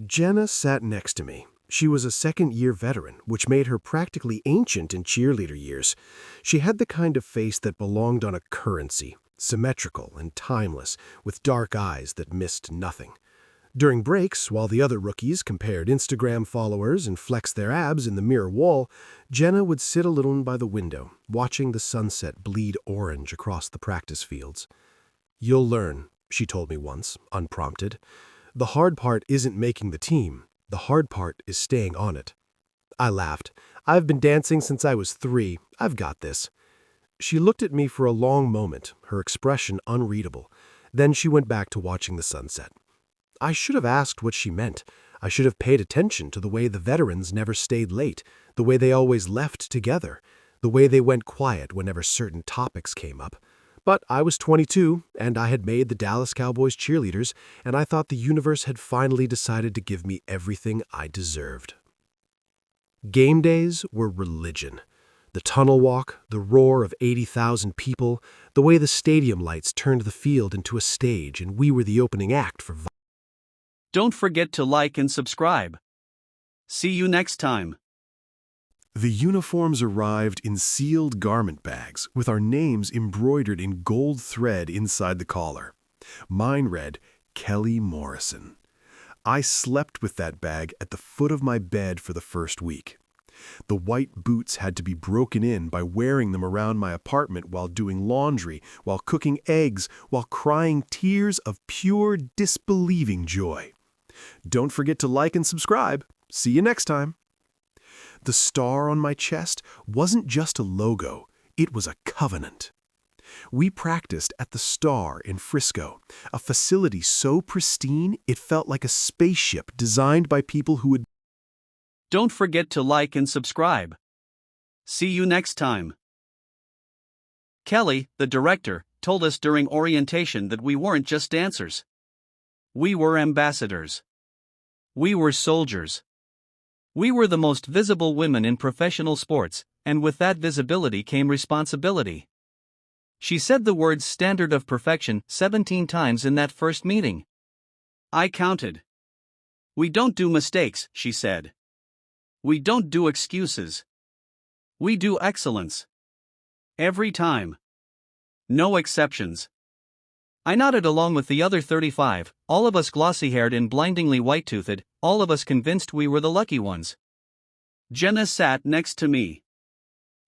Jenna sat next to me. She was a second-year veteran, which made her practically ancient in cheerleader years. She had the kind of face that belonged on a currency, symmetrical and timeless, with dark eyes that missed nothing. During breaks, while the other rookies compared Instagram followers and flexed their abs in the mirror wall, Jenna would sit alone by the window, watching the sunset bleed orange across the practice fields. "You'll learn," she told me once, unprompted. "The hard part isn't making the team. The hard part is staying on it." I laughed. "I've been dancing since I was 3. I've got this." She looked at me for a long moment, her expression unreadable. Then she went back to watching the sunset. I should have asked what she meant. I should have paid attention to the way the veterans never stayed late, the way they always left together, the way they went quiet whenever certain topics came up. But I was 22, and I had made the Dallas Cowboys Cheerleaders, and I thought the universe had finally decided to give me everything I deserved. Game days were religion. The tunnel walk, the roar of 80,000 people, the way the stadium lights turned the field into a stage and we were the opening act for Don't forget to like and subscribe. See you next time. The uniforms arrived in sealed garment bags with our names embroidered in gold thread inside the collar. Mine read, Kelly Morrison. I slept with that bag at the foot of my bed for the first week. The white boots had to be broken in by wearing them around my apartment while doing laundry, while cooking eggs, while crying tears of pure disbelieving joy. Don't forget to like and subscribe. See you next time. The star on my chest wasn't just a logo, it was a covenant. We practiced at the Star in Frisco, a facility so pristine it felt like a spaceship designed by people who had... Don't forget to like and subscribe. See you next time. Kelly, the director, told us during orientation that we weren't just dancers. We were ambassadors. We were soldiers. We were the most visible women in professional sports, and with that visibility came responsibility. She said the words standard of perfection 17 times in that first meeting. I counted. We don't do mistakes, she said. We don't do excuses. We do excellence. Every time. No exceptions. I nodded along with the other 35, all of us glossy-haired and blindingly white-toothed, all of us convinced we were the lucky ones. Jenna sat next to me.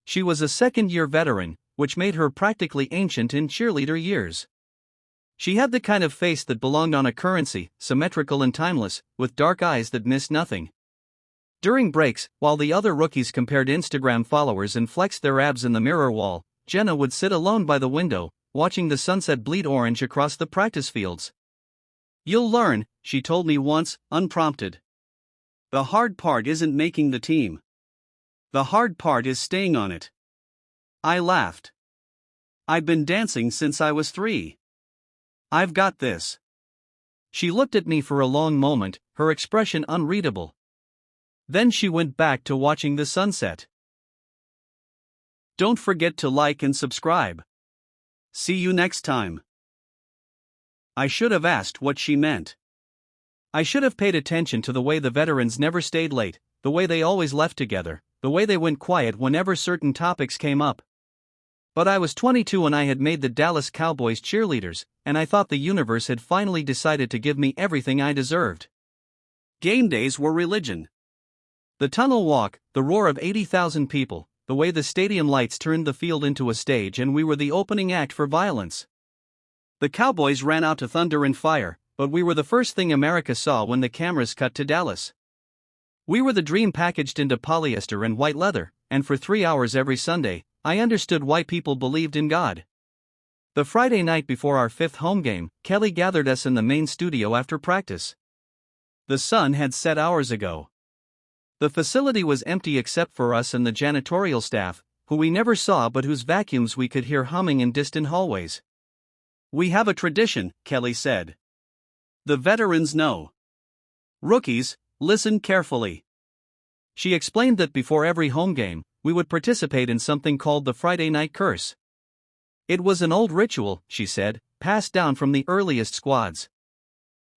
She was a second-year veteran, which made her practically ancient in cheerleader years. She had the kind of face that belonged on a currency, symmetrical and timeless, with dark eyes that missed nothing. During breaks, while the other rookies compared Instagram followers and flexed their abs in the mirror wall, Jenna would sit alone by the window, watching the sunset bleed orange across the practice fields. You'll learn, she told me once, unprompted. The hard part isn't making the team. The hard part is staying on it. I laughed. I've been dancing since I was 3. I've got this. She looked at me for a long moment, her expression unreadable. Then she went back to watching the sunset. Don't forget to like and subscribe. See you next time. I should have asked what she meant. I should have paid attention to the way the veterans never stayed late, the way they always left together, the way they went quiet whenever certain topics came up. But I was 22 and I had made the Dallas Cowboys Cheerleaders, and I thought the universe had finally decided to give me everything I deserved. Game days were religion. The tunnel walk, the roar of 80,000 people, the way the stadium lights turned the field into a stage and we were the opening act for violence. The Cowboys ran out to thunder and fire, but we were the first thing America saw when the cameras cut to Dallas. We were the dream packaged into polyester and white leather, and for 3 hours every Sunday, I understood why people believed in God. The Friday night before our 5th home game, Kelly gathered us in the main studio after practice. The sun had set hours ago. The facility was empty except for us and the janitorial staff, who we never saw but whose vacuums we could hear humming in distant hallways. We have a tradition, Kelly said. The veterans know. Rookies, listen carefully. She explained that before every home game, we would participate in something called the Friday night curse. It was an old ritual, she said, passed down from the earliest squads.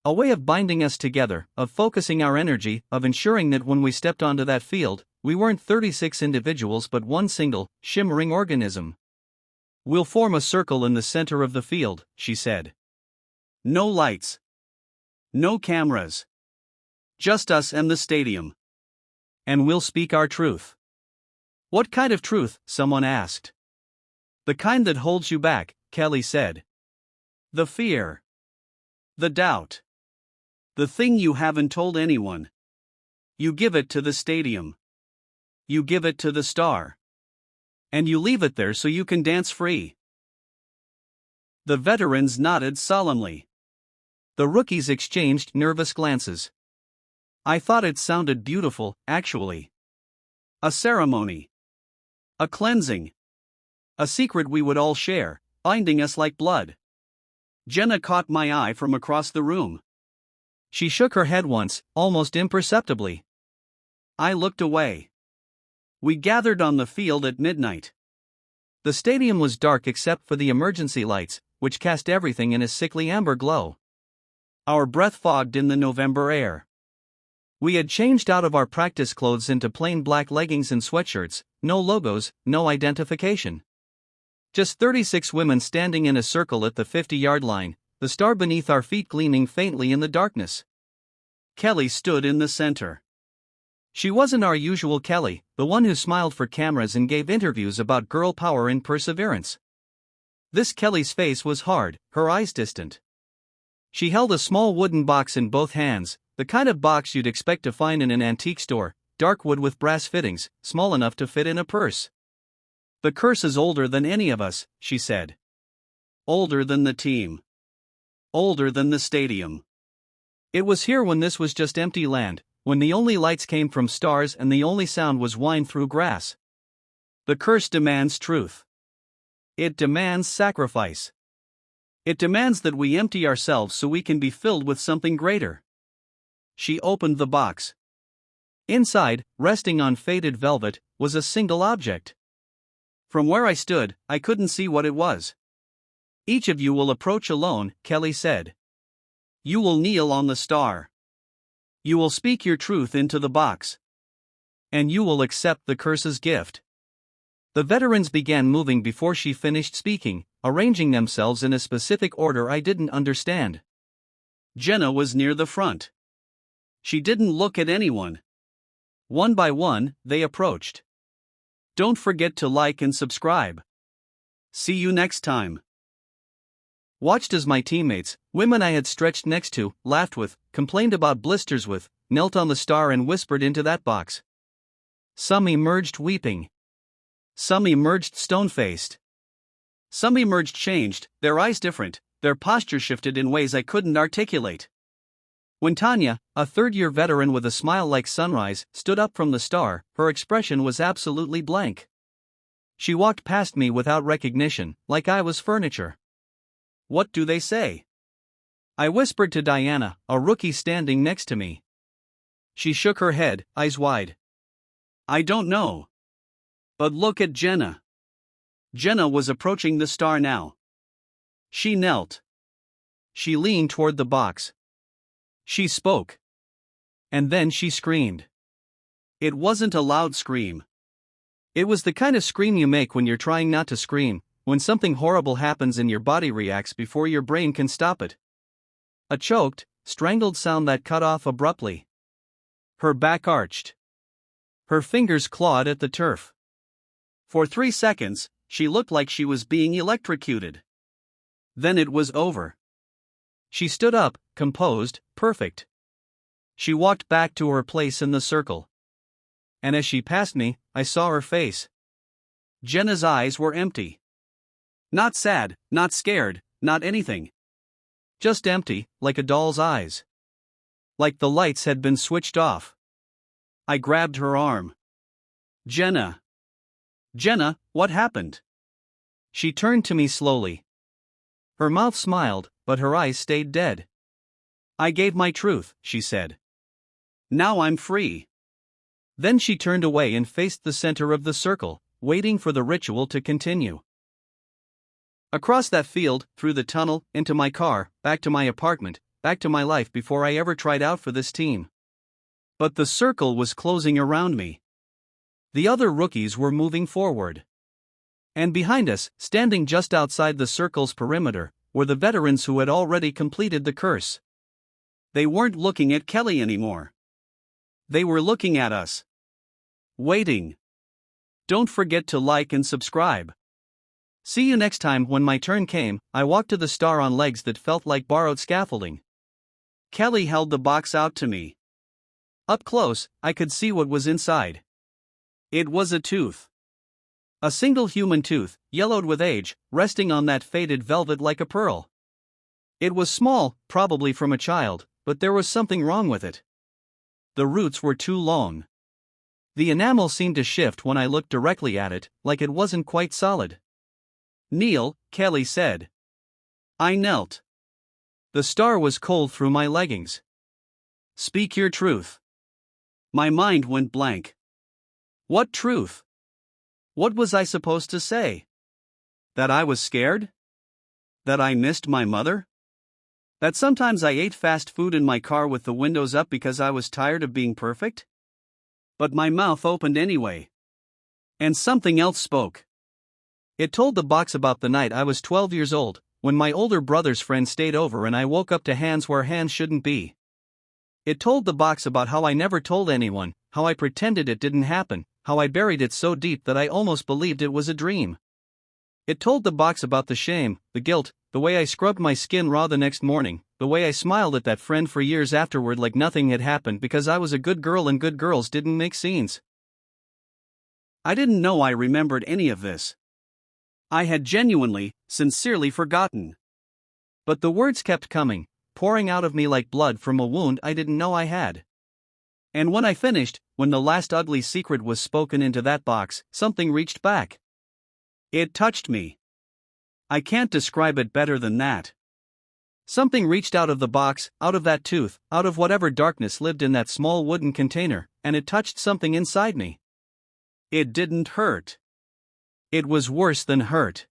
A way of binding us together, of focusing our energy, of ensuring that when we stepped onto that field, we weren't 36 individuals but one single, shimmering organism. "We'll form a circle in the center of the field," she said. "No lights. No cameras. Just us and the stadium. And we'll speak our truth." "What kind of truth?" someone asked. "The kind that holds you back," Kelly said. "The fear. The doubt. The thing you haven't told anyone. You give it to the stadium. You give it to the star. And you leave it there so you can dance free." The veterans nodded solemnly. The rookies exchanged nervous glances. I thought it sounded beautiful, actually. A ceremony. A cleansing. A secret we would all share, binding us like blood. Jenna caught my eye from across the room. She shook her head once, almost imperceptibly. I looked away. We gathered on the field at midnight. The stadium was dark except for the emergency lights, which cast everything in a sickly amber glow. Our breath fogged in the November air. We had changed out of our practice clothes into plain black leggings and sweatshirts, no logos, no identification. Just 36 women standing in a circle at the 50-yard line, the star beneath our feet gleaming faintly in the darkness. Kelly stood in the center. She wasn't our usual Kelly, the one who smiled for cameras and gave interviews about girl power and perseverance. This Kelly's face was hard, her eyes distant. She held a small wooden box in both hands, the kind of box you'd expect to find in an antique store, dark wood with brass fittings, small enough to fit in a purse. "The curse is older than any of us," she said. "Older than the team. Older than the stadium. It was here when this was just empty land, when the only lights came from stars and the only sound was whine through grass. The curse demands truth. It demands sacrifice. It demands that we empty ourselves so we can be filled with something greater." She opened the box. Inside, resting on faded velvet, was a single object. From where I stood, I couldn't see what it was. "Each of you will approach alone," Kelly said. "You will kneel on the star. You will speak your truth into the box. And you will accept the curse's gift." The veterans began moving before she finished speaking, arranging themselves in a specific order I didn't understand. Jenna was near the front. She didn't look at anyone. One by one, they approached. "Don't forget to like and subscribe. See you next time." Watched as my teammates, women I had stretched next to, laughed with, complained about blisters with, knelt on the star and whispered into that box. Some emerged weeping. Some emerged stone-faced. Some emerged changed, their eyes different, their posture shifted in ways I couldn't articulate. When Tanya, a third-year veteran with a smile like sunrise, stood up from the star, her expression was absolutely blank. She walked past me without recognition, like I was furniture. "What do they say?" I whispered to Diana, a rookie standing next to me. She shook her head, eyes wide. "I don't know. But look at Jenna." Jenna was approaching the star now. She knelt. She leaned toward the box. She spoke. And then she screamed. It wasn't a loud scream. It was the kind of scream you make when you're trying not to scream, when something horrible happens and your body reacts before your brain can stop it. A choked, strangled sound that cut off abruptly. Her back arched. Her fingers clawed at the turf. For 3 seconds, she looked like she was being electrocuted. Then it was over. She stood up, composed, perfect. She walked back to her place in the circle. And as she passed me, I saw her face. Jenna's eyes were empty. Not sad, not scared, not anything. Just empty, like a doll's eyes. Like the lights had been switched off. I grabbed her arm. "Jenna. Jenna, what happened?" She turned to me slowly. Her mouth smiled, but her eyes stayed dead. "I gave my truth," she said. "Now I'm free." Then she turned away and faced the center of the circle, waiting for the ritual to continue. Across that field, through the tunnel, into my car, back to my apartment, back to my life before I ever tried out for this team. But the circle was closing around me. The other rookies were moving forward. And behind us, standing just outside the circle's perimeter, were the veterans who had already completed the course. They weren't looking at Kelly anymore. They were looking at us. Waiting. Don't forget to like and subscribe. See you next time. When my turn came, I walked to the star on legs that felt like borrowed scaffolding. Kelly held the box out to me. Up close, I could see what was inside. It was a tooth. A single human tooth, yellowed with age, resting on that faded velvet like a pearl. It was small, probably from a child, but there was something wrong with it. The roots were too long. The enamel seemed to shift when I looked directly at it, like it wasn't quite solid. "Kneel," Kelly said. I knelt. The star was cold through my leggings. "Speak your truth." My mind went blank. What truth? What was I supposed to say? That I was scared? That I missed my mother? That sometimes I ate fast food in my car with the windows up because I was tired of being perfect? But my mouth opened anyway. And something else spoke. It told the box about the night I was 12 years old, when my older brother's friend stayed over and I woke up to hands where hands shouldn't be. It told the box about how I never told anyone, how I pretended it didn't happen, how I buried it so deep that I almost believed it was a dream. It told the box about the shame, the guilt, the way I scrubbed my skin raw the next morning, the way I smiled at that friend for years afterward like nothing had happened because I was a good girl and good girls didn't make scenes. I didn't know I remembered any of this. I had genuinely, sincerely forgotten. But the words kept coming, pouring out of me like blood from a wound I didn't know I had. And when I finished, when the last ugly secret was spoken into that box, something reached back. It touched me. I can't describe it better than that. Something reached out of the box, out of that tooth, out of whatever darkness lived in that small wooden container, and it touched something inside me. It didn't hurt. It was worse than hurt.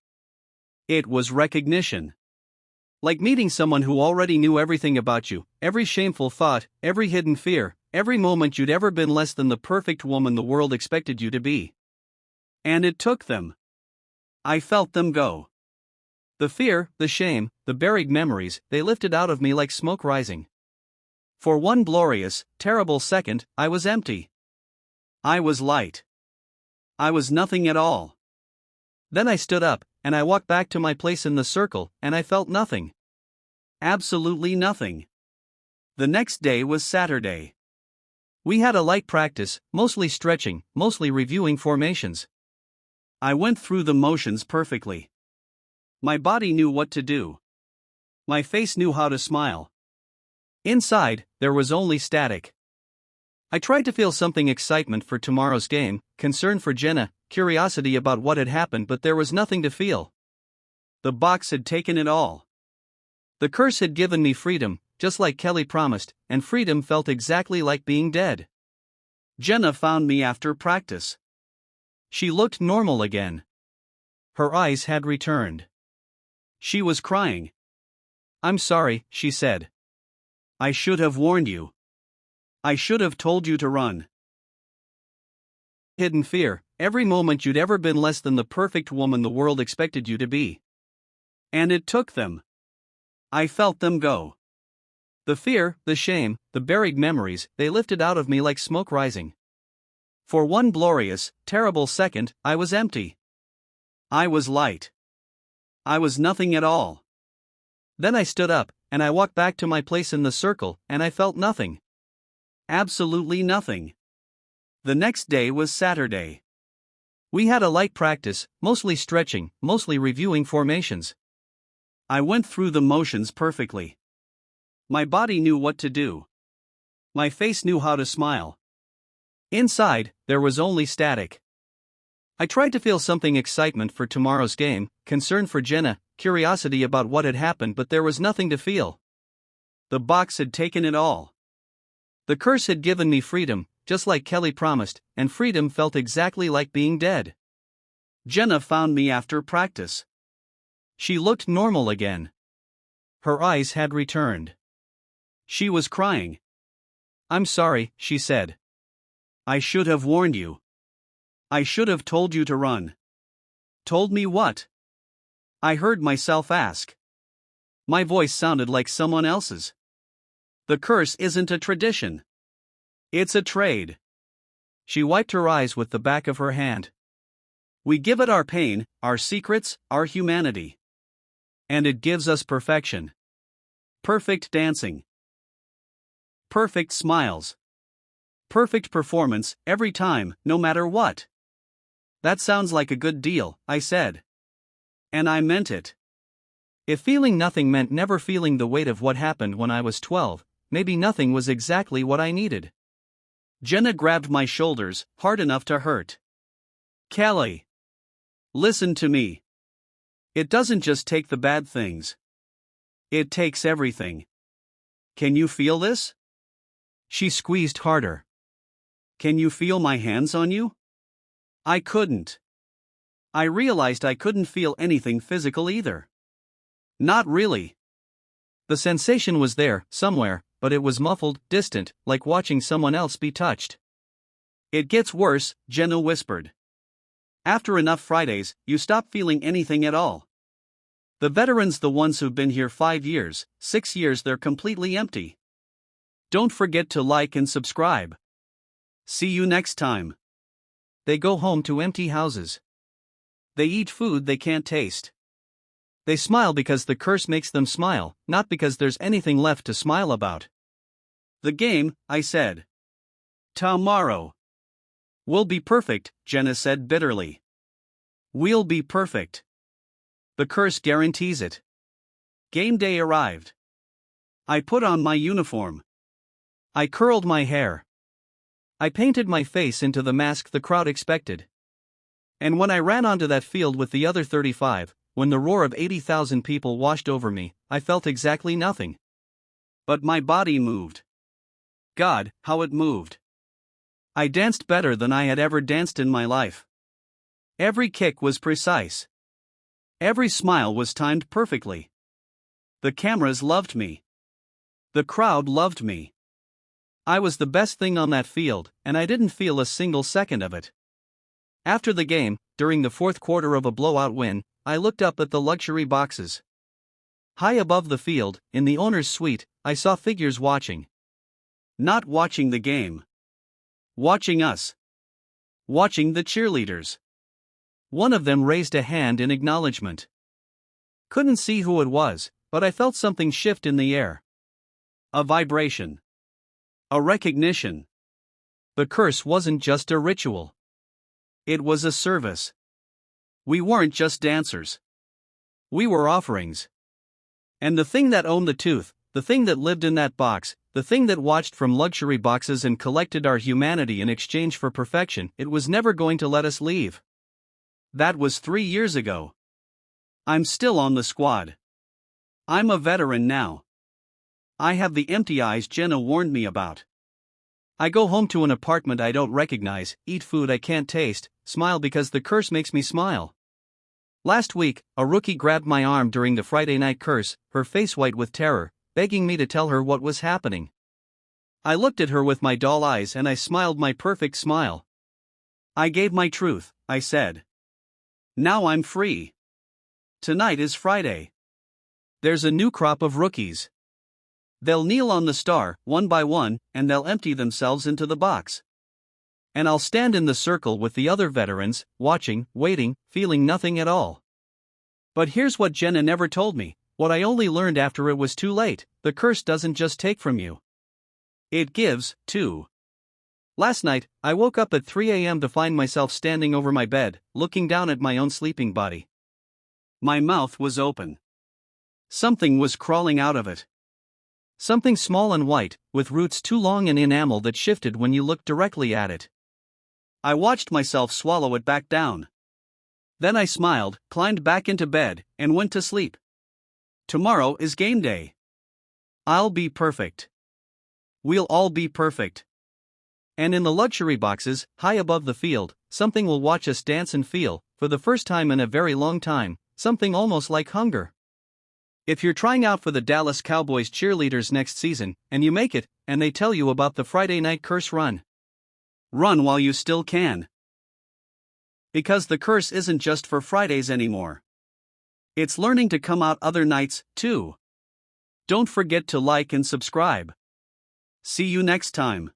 It was recognition. Like meeting someone who already knew everything about you, every shameful thought, every hidden fear, every moment you'd ever been less than the perfect woman the world expected you to be. And it took them. I felt them go. The fear, the shame, the buried memories, they lifted out of me like smoke rising. For one glorious, terrible second, I was empty. I was light. I was nothing at all. Then I stood up, and I walked back to my place in the circle, and I felt nothing. Absolutely nothing. The next day was Saturday. We had a light practice, mostly stretching, mostly reviewing formations. I went through the motions perfectly. My body knew what to do. My face knew how to smile. Inside, there was only static. I tried to feel something: excitement for tomorrow's game, concern for Jenna, curiosity about what had happened, but there was nothing to feel. The box had taken it all. The curse had given me freedom, just like Kelly promised, and freedom felt exactly like being dead. Jenna found me after practice. She looked normal again. Her eyes had returned. She was crying. "I'm sorry," she said. "I should have warned you. I should have told you to run." Hidden fear, every moment you'd ever been less than the perfect woman the world expected you to be. And it took them. I felt them go. The fear, the shame, the buried memories, they lifted out of me like smoke rising. For one glorious, terrible second, I was empty. I was light. I was nothing at all. Then I stood up, and I walked back to my place in the circle, and I felt nothing. Absolutely nothing. The next day was Saturday. We had a light practice, mostly stretching, mostly reviewing formations. I went through the motions perfectly. My body knew what to do. My face knew how to smile. Inside, there was only static. I tried to feel something: excitement for tomorrow's game, concern for Jenna, curiosity about what had happened, but there was nothing to feel. The box had taken it all. The curse had given me freedom, just like Kelly promised, and freedom felt exactly like being dead. Jenna found me after practice. She looked normal again. Her eyes had returned. She was crying. "I'm sorry," she said. "I should have warned you. I should have told you to run." "Told me what?" I heard myself ask. My voice sounded like someone else's. "The curse isn't a tradition. It's a trade." She wiped her eyes with the back of her hand. "We give it our pain, our secrets, our humanity. And it gives us perfection. Perfect dancing. Perfect smiles. Perfect performance, every time, no matter what." "That sounds like a good deal," I said. And I meant it. If feeling nothing meant never feeling the weight of what happened when I was 12, maybe nothing was exactly what I needed. Jenna grabbed my shoulders, hard enough to hurt. "Kelly. Listen to me. It doesn't just take the bad things. It takes everything. Can you feel this?" She squeezed harder. "Can you feel my hands on you?" I couldn't. I realized I couldn't feel anything physical either. Not really. The sensation was there, somewhere, but it was muffled, distant, like watching someone else be touched. "It gets worse," Jenna whispered. "After enough Fridays, you stop feeling anything at all. The veterans, the ones who've been here 5 years, 6 years, they're completely empty. Don't forget to like and subscribe. See you next time." They go home to empty houses. They eat food they can't taste. They smile because the curse makes them smile, not because there's anything left to smile about. "The game," I said. "Tomorrow. We'll be perfect," Jenna said bitterly. "We'll be perfect. The curse guarantees it." Game day arrived. I put on my uniform. I curled my hair. I painted my face into the mask the crowd expected. And when I ran onto that field with the other 35, when the roar of 80,000 people washed over me, I felt exactly nothing. But my body moved. God, how it moved. I danced better than I had ever danced in my life. Every kick was precise. Every smile was timed perfectly. The cameras loved me. The crowd loved me. I was the best thing on that field, and I didn't feel a single second of it. After the game, during the fourth quarter of a blowout win, I looked up at the luxury boxes. High above the field, in the owner's suite, I saw figures watching. Not watching the game. Watching us. Watching the cheerleaders. One of them raised a hand in acknowledgement. Couldn't see who it was, but I felt something shift in the air. A vibration. A recognition. The curse wasn't just a ritual. It was a service. We weren't just dancers. We were offerings. And the thing that owned the tooth, the thing that lived in that box, the thing that watched from luxury boxes and collected our humanity in exchange for perfection, it was never going to let us leave. That was 3 years ago. I'm still on the squad. I'm a veteran now. I have the empty eyes Jenna warned me about. I go home to an apartment I don't recognize, eat food I can't taste, smile because the curse makes me smile. Last week, a rookie grabbed my arm during the Friday night curse, her face white with terror, begging me to tell her what was happening. I looked at her with my doll eyes and I smiled my perfect smile. I gave my truth, I said. Now I'm free. Tonight is Friday. There's a new crop of rookies. They'll kneel on the star, one by one, and they'll empty themselves into the box. And I'll stand in the circle with the other veterans, watching, waiting, feeling nothing at all. But here's what Jenna never told me, what I only learned after it was too late: the curse doesn't just take from you. It gives, too. Last night, I woke up at 3 a.m. to find myself standing over my bed, looking down at my own sleeping body. My mouth was open. Something was crawling out of it. Something small and white, with roots too long and enamel that shifted when you looked directly at it. I watched myself swallow it back down. Then I smiled, climbed back into bed, and went to sleep. Tomorrow is game day. I'll be perfect. We'll all be perfect. And in the luxury boxes, high above the field, something will watch us dance and feel, for the first time in a very long time, something almost like hunger. If you're trying out for the Dallas Cowboys Cheerleaders next season, and you make it, and they tell you about the Friday night curse, run. Run while you still can. Because the curse isn't just for Fridays anymore. It's learning to come out other nights, too. Don't forget to like and subscribe. See you next time.